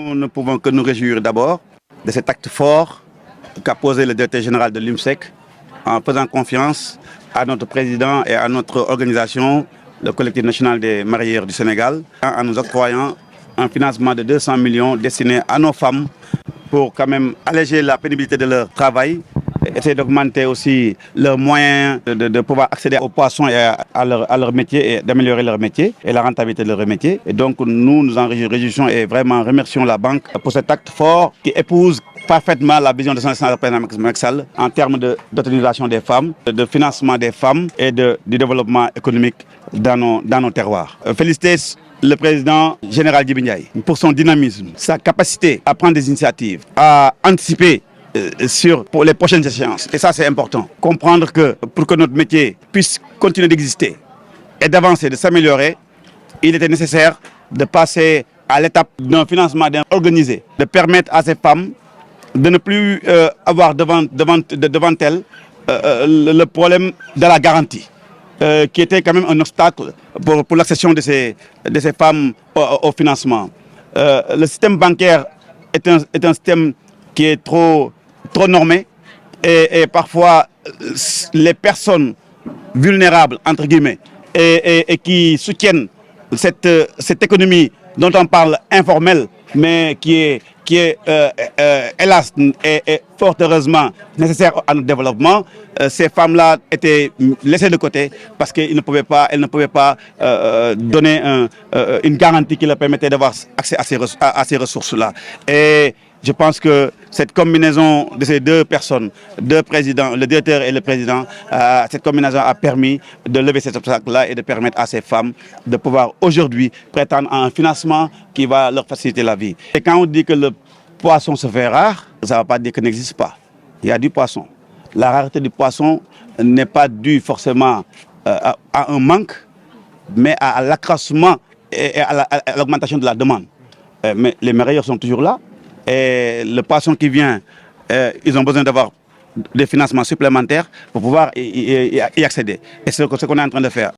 Nous ne pouvons que nous réjouir d'abord de cet acte fort qu'a posé le directeur général de l'UMSEC en faisant confiance à notre président et à notre organisation, le collectif national des mareyeurs du Sénégal, en nous octroyant un financement de 200 millions destiné à nos femmes pour quand même alléger la pénibilité de leur travail, essayer d'augmenter aussi leurs moyens de pouvoir accéder aux poissons et à leur métier et d'améliorer leur métier et la rentabilité de leur métier. Et donc nous en réjouissons et vraiment remercions la banque pour cet acte fort qui épouse parfaitement la vision de son excellence président Macky Sall en termes d'autonomisation des femmes, de financement des femmes et du développement économique dans nos terroirs. Féliciter le président général Djibi Ndiaye pour son dynamisme, sa capacité à prendre des initiatives, à anticiper pour les prochaines échéances. Et ça, c'est important. Comprendre que pour que notre métier puisse continuer d'exister et d'avancer, de s'améliorer, il était nécessaire de passer à l'étape d'un financement organisé, de permettre à ces femmes de ne plus avoir devant elles le problème de la garantie, qui était quand même un obstacle pour l'accession de ces femmes au financement. Le système bancaire est un système qui est trop normé et parfois les personnes vulnérables, entre guillemets, et qui soutiennent cette économie dont on parle informelle, mais qui est hélas et fort heureusement nécessaire à notre développement, ces femmes-là étaient laissées de côté parce qu'elles ne pouvaient pas donner une garantie qui leur permettait d'avoir accès à ces ressources-là. Et je pense que cette combinaison de ces deux personnes, deux présidents, le directeur et le président, cette combinaison a permis de lever cet obstacle-là et de permettre à ces femmes de pouvoir aujourd'hui prétendre à un financement qui va leur faciliter la vie. Et quand on dit que le poisson se fait rare, ça ne va pas dire qu'il n'existe pas. Il y a du poisson. La rareté du poisson n'est pas due forcément à un manque, mais à l'accroissement et à l'augmentation de la demande. Mais les mareyeurs sont toujours là. Et le poisson qui vient, ils ont besoin d'avoir des financements supplémentaires pour pouvoir y accéder. Et c'est ce qu'on est en train de faire.